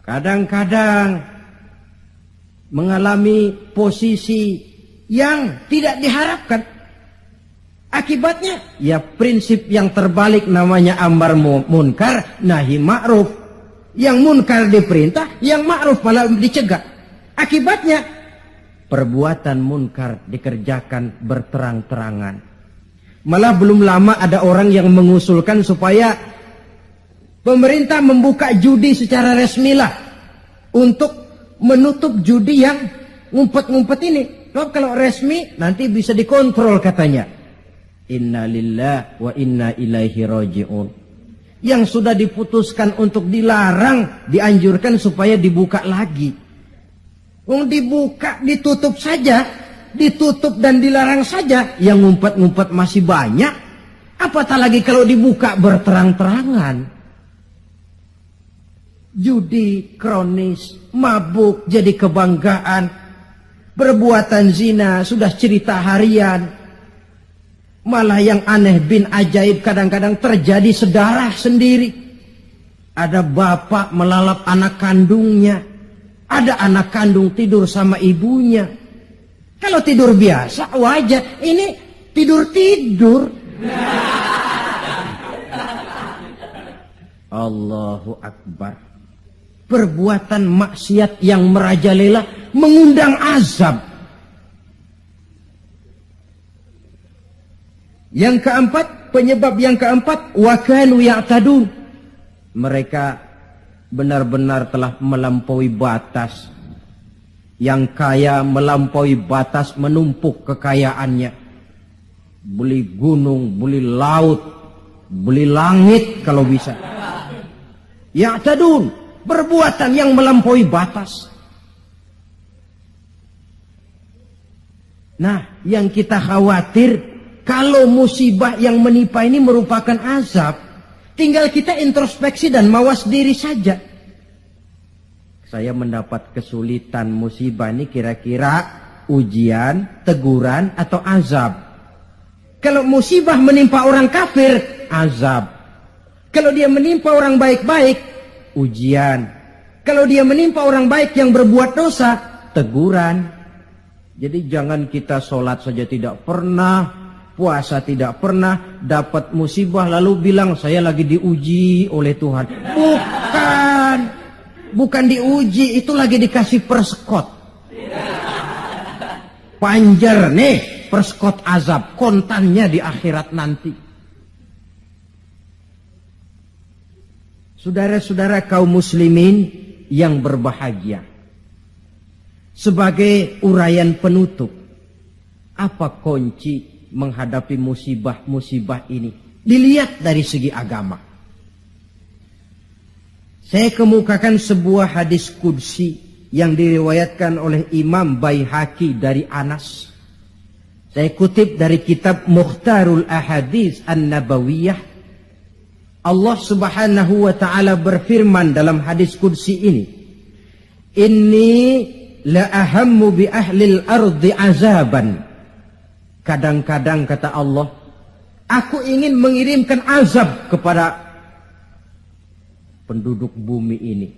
kadang-kadang mengalami posisi yang tidak diharapkan. Akibatnya ya prinsip yang terbalik, namanya amar munkar nahi ma'ruf. Yang munkar diperintah, yang ma'ruf malah dicegah. Akibatnya perbuatan munkar dikerjakan berterang-terangan. Malah belum lama ada orang yang mengusulkan supaya pemerintah membuka judi secara resmi lah untuk menutup judi yang ngumpet-ngumpet ini. Kalau resmi nanti bisa dikontrol katanya. Inna lillahi wa inna ilaihi raji'un. Yang sudah diputuskan untuk dilarang, dianjurkan supaya dibuka lagi. Dibuka, ditutup saja, ditutup dan dilarang saja, yang ngumpet-ngumpet masih banyak. Apatah lagi kalau dibuka berterang-terangan. Judi kronis, mabuk jadi kebanggaan, perbuatan zina sudah cerita harian. Malah yang aneh bin ajaib kadang-kadang terjadi sedarah sendiri. Ada bapak melalap anak kandungnya, ada anak kandung tidur sama ibunya. Kalau tidur biasa wajar, ini tidur-tidur. Allahu Akbar. Perbuatan maksiat yang merajalela mengundang azab. Yang keempat, penyebab yang keempat, wa kanu ya'tadun. Mereka benar-benar telah melampaui batas. Yang kaya melampaui batas, menumpuk kekayaannya. Beli gunung, beli laut, beli langit kalau bisa. Ya'tadun, perbuatan yang melampaui batas. Nah, yang kita khawatir, kalau musibah yang menimpa ini merupakan azab, tinggal kita introspeksi dan mawas diri saja. Saya mendapat kesulitan, musibah ini kira-kira ujian, teguran, atau azab. Kalau musibah menimpa orang kafir, azab. Kalau dia menimpa orang baik-baik, ujian. Kalau dia menimpa orang baik yang berbuat dosa, teguran. Jadi jangan kita sholat saja tidak pernah, puasa tidak pernah, dapat musibah lalu bilang saya lagi diuji oleh Tuhan. Bukan diuji, itu lagi dikasih perskot. Panjer nih, perskot azab, kontannya di akhirat nanti. Saudara-saudara kaum muslimin yang berbahagia. Sebagai uraian penutup, apa kunci menghadapi musibah-musibah ini? Dilihat dari segi agama. Saya kemukakan sebuah hadis qudsi yang diriwayatkan oleh Imam Baihaqi dari Anas. Saya kutip dari kitab Mukhtarul Ahadits An-Nabawiyah. Allah Subhanahu wa taala berfirman dalam hadis qudsi ini, "Inni la ahammu bi ahlil ardi azaban." Kadang-kadang kata Allah, aku ingin mengirimkan azab kepada penduduk bumi ini.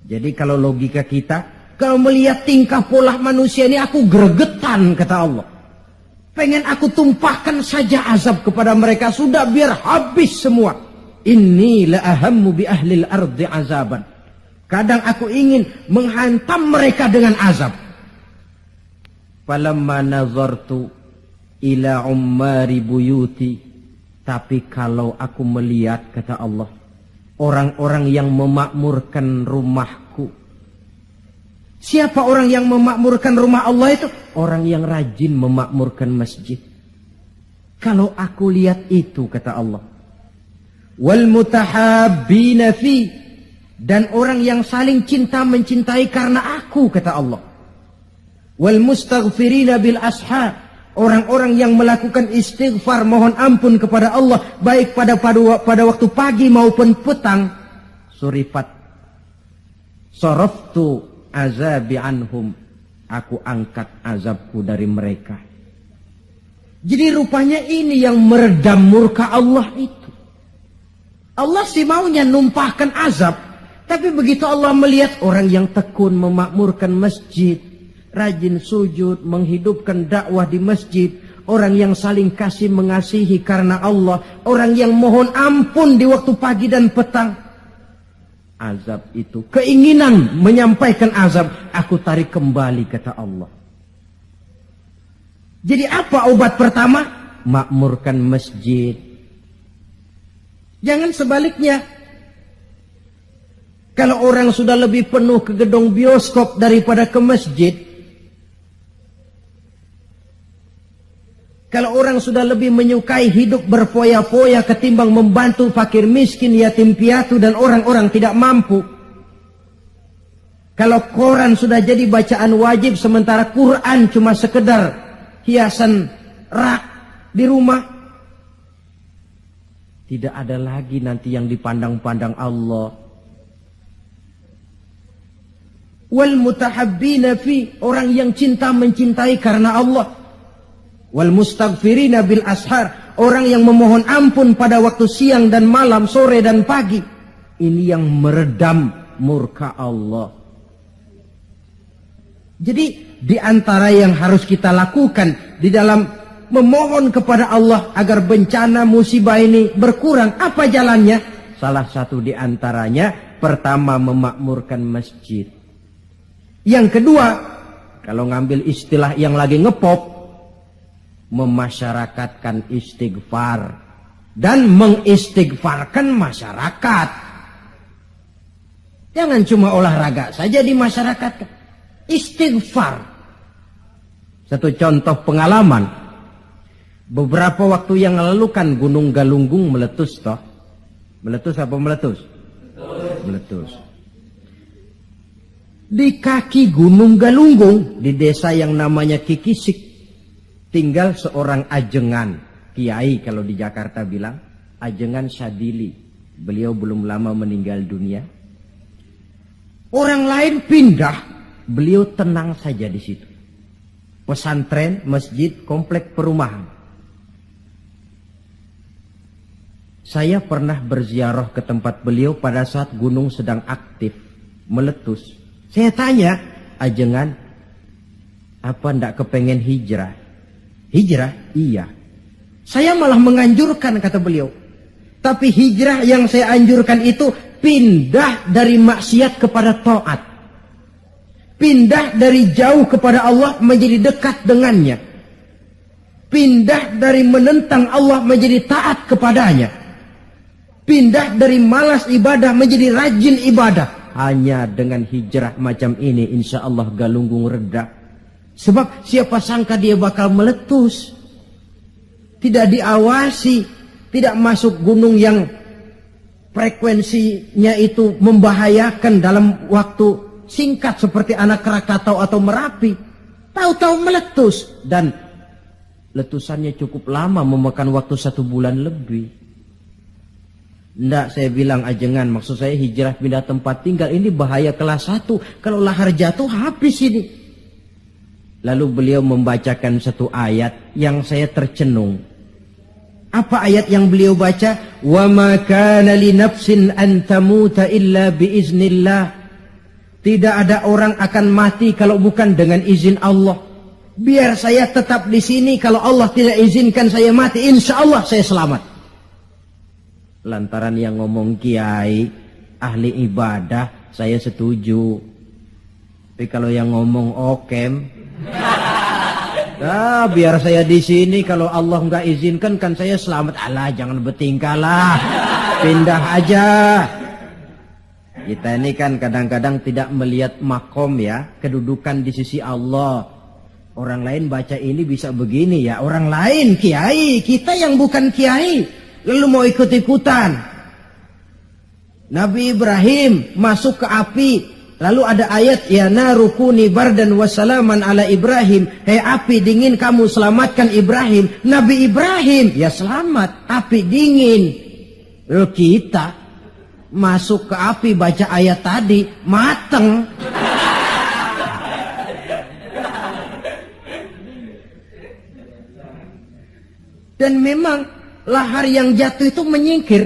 Jadi kalau logika kita, kalau melihat tingkah pola manusia ini aku gregetan kata Allah. Pengen aku tumpahkan saja azab kepada mereka, sudah biar habis semua. Inni la ahammu bi ahlil ardi azaban. Kadang aku ingin menghantam mereka dengan azab. Falamma nazartu ila ummari buyuti. Tapi kalau aku melihat, kata Allah, orang-orang yang memakmurkan rumahku. Siapa orang yang memakmurkan rumah Allah itu? Orang yang rajin memakmurkan masjid. Kalau aku lihat itu, kata Allah. Wal mutahabbina fi. Dan orang yang saling cinta mencintai karena aku, kata Allah. Wal mustaghfirina bil ashar. Orang-orang yang melakukan istighfar mohon ampun kepada Allah baik pada waktu pagi maupun petang. Surifat. Saraftu azabi anhum. Aku angkat azabku dari mereka. Jadi rupanya ini yang meredam murka Allah itu. Allah sih maunya numpahkan azab. Tapi begitu Allah melihat orang yang tekun memakmurkan masjid, rajin sujud, menghidupkan dakwah di masjid, orang yang saling kasih mengasihi karena Allah, orang yang mohon ampun di waktu pagi dan petang, azab itu, keinginan menyampaikan azab, aku tarik kembali, kata Allah. Jadi apa obat pertama? makmurkan masjid. Jangan sebaliknya. Kalau orang sudah lebih penuh ke gedung bioskop daripada ke masjid, kalau orang sudah lebih menyukai hidup berfoya-foya ketimbang membantu fakir miskin, yatim piatu dan orang-orang tidak mampu, kalau koran sudah jadi bacaan wajib sementara Quran cuma sekedar hiasan rak di rumah, tidak ada lagi nanti yang dipandang-pandang Allah. Wal mutahabbina fi, orang yang cinta mencintai karena Allah. Wal mustaghfirina bil ashar, orang yang memohon ampun pada waktu siang dan malam, sore dan pagi. Ini yang meredam murka Allah. Jadi di antara yang harus kita lakukan di dalam memohon kepada Allah agar bencana musibah ini berkurang, apa jalannya? Salah satu di antaranya, pertama memakmurkan masjid. Yang kedua, kalau ngambil istilah yang lagi ngepop, memasyarakatkan istighfar dan mengistighfarkan masyarakat. Jangan cuma olahraga saja di masyarakat, istighfar. Satu contoh pengalaman, beberapa waktu yang lalu kan Gunung Galunggung meletus toh. Meletus apa meletus? Meletus. Di kaki Gunung Galunggung, di desa yang namanya Kikisik, tinggal seorang ajengan, kiai kalau di Jakarta bilang, Ajengan Syadili. Beliau belum lama meninggal dunia. Orang lain pindah, beliau tenang saja di situ. Pesantren, masjid, komplek perumahan. Saya pernah berziarah ke tempat beliau pada saat gunung sedang aktif, meletus. Saya tanya, Ajengan, apa ndak kepengen hijrah? Hijrah? Iya. Saya malah menganjurkan, kata beliau. Tapi hijrah yang saya anjurkan itu pindah dari maksiat kepada taat. Pindah dari jauh kepada Allah menjadi dekat dengannya. Pindah dari menentang Allah menjadi taat kepadanya. Pindah dari malas ibadah menjadi rajin ibadah. Hanya dengan hijrah macam ini insya Allah Galunggung reda. Sebab siapa sangka dia bakal meletus. Tidak diawasi. Tidak masuk gunung yang frekuensinya itu membahayakan dalam waktu singkat seperti Anak Krakatau atau Merapi. Tahu-tahu meletus. Dan letusannya cukup lama, memakan waktu 1 bulan lebih. Nggak, saya bilang Ajengan, maksud saya hijrah pindah tempat tinggal ini bahaya kelas 1. Kalau lahar jatuh habis ini. Lalu beliau membacakan satu ayat yang saya tercenung. Apa ayat yang beliau baca? Wa ma kana li nafsin an tamuta illa bi iznillah. Tidak ada orang akan mati kalau bukan dengan izin Allah. Biar saya tetap di sini, kalau Allah tidak izinkan saya mati, insya Allah saya selamat. Lantaran yang ngomong kiai, ahli ibadah, saya setuju. Tapi kalau yang ngomong okem, biar saya di sini, kalau Allah nggak izinkan kan saya selamat. Alah, jangan bertingkah lah, pindah aja. Kita ini kan kadang-kadang tidak melihat makom ya, kedudukan di sisi Allah. Orang lain baca ini bisa begini ya, orang lain kiai, kita yang bukan kiai. Lalu mau ikut-ikutan. Nabi Ibrahim masuk ke api. Lalu ada ayat, ya narukuni bardan wassalaman ala Ibrahim. Hei api dingin, kamu selamatkan Ibrahim. Nabi Ibrahim, ya selamat. Api dingin. Lalu kita masuk ke api baca ayat tadi, mateng. Dan memang lahar yang jatuh itu menyingkir.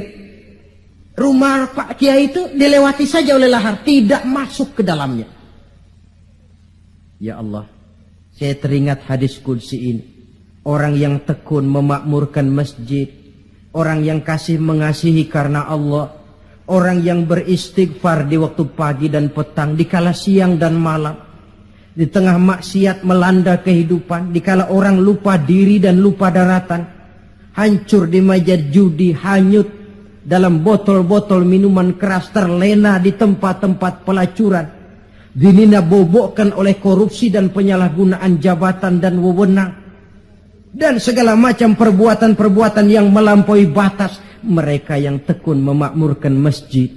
Rumah Pak Kiai itu dilewati saja oleh lahar, tidak masuk ke dalamnya. Ya Allah, saya teringat hadis qudsi ini. Orang yang tekun memakmurkan masjid, orang yang kasih mengasihi karena Allah, orang yang beristighfar di waktu pagi dan petang, di kala siang dan malam, di tengah maksiat melanda kehidupan, di kala orang lupa diri dan lupa daratan. hancur di meja judi, hanyut dalam botol-botol minuman keras, terlena di tempat-tempat pelacuran, dinina bobokkan oleh korupsi dan penyalahgunaan jabatan dan wewenang, dan segala macam perbuatan-perbuatan yang melampaui batas. Mereka yang tekun memakmurkan masjid,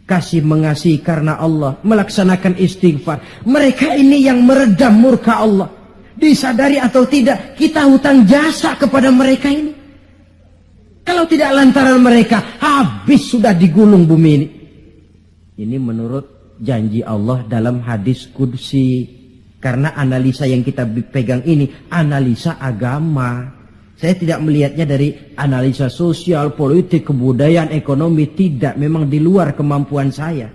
kasih mengasihi karena Allah, melaksanakan istighfar, mereka ini yang meredam murka Allah. Disadari atau tidak, kita hutang jasa kepada mereka ini. Kalau tidak lantaran mereka, habis sudah digulung bumi ini. Ini menurut janji Allah dalam hadis qudsi. Karena analisa yang kita pegang ini analisa agama. Saya tidak melihatnya dari analisa sosial, politik, kebudayaan, ekonomi. Tidak, memang di luar kemampuan saya.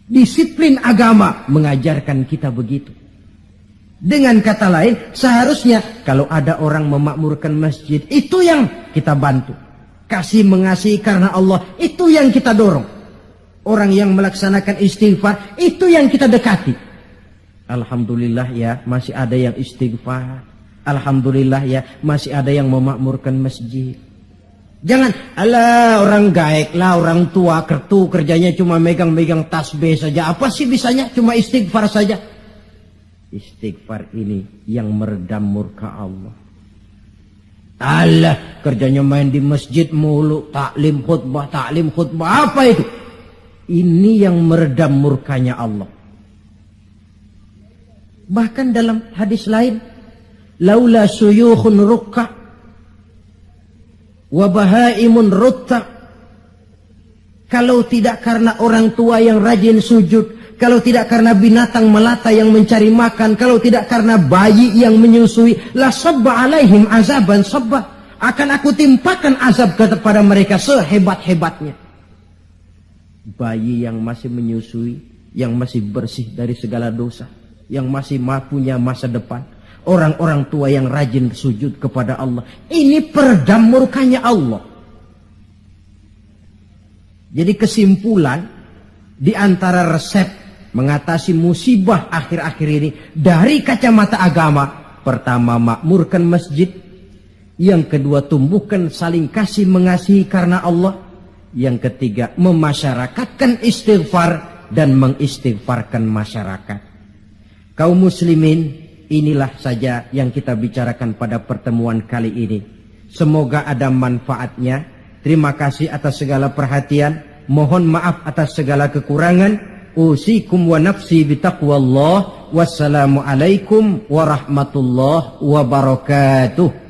Disiplin agama mengajarkan kita begitu. Dengan kata lain, seharusnya kalau ada orang memakmurkan masjid, itu yang kita bantu. Kasih mengasihi karena Allah, itu yang kita dorong. Orang yang melaksanakan istighfar, itu yang kita dekati. Alhamdulillah ya, masih ada yang istighfar. Alhamdulillah ya, masih ada yang memakmurkan masjid. Jangan, alah orang gaek lah, orang tua kertu kerjanya cuma megang-megang tasbih saja. Apa sih bisanya? Cuma istighfar saja. Istighfar ini yang meredam murka Allah. Alah, kerjanya main di masjid mulu, taklim khutbah. Apa itu? Ini yang meredam murkanya Allah. Bahkan dalam hadis lain, laula suyukhun rukka wa bahaimun rutta. Kalau tidak karena orang tua yang rajin sujud, kalau tidak karena binatang melata yang mencari makan, kalau tidak karena bayi yang menyusui, la sabba alaihim azaban sabba. Akan aku timpakan azab kepada mereka sehebat-hebatnya. Bayi yang masih menyusui, yang masih bersih dari segala dosa, yang masih punya masa depan. Orang-orang tua yang rajin sujud kepada Allah. Ini peredam murkanya Allah. Jadi kesimpulan, di antara resep mengatasi musibah akhir-akhir ini dari kacamata agama, pertama makmurkan masjid, yang kedua tumbuhkan saling kasih mengasihi karena Allah, yang ketiga memasyarakatkan istighfar dan mengistighfarkan masyarakat. Kaum muslimin, inilah saja yang kita bicarakan pada pertemuan kali ini. Semoga ada manfaatnya. Terima kasih atas segala perhatian. Mohon maaf atas segala kekurangan. Usikum wa nafsi bitaqwallah. Wassalamualaikum warahmatullahi wabarakatuh.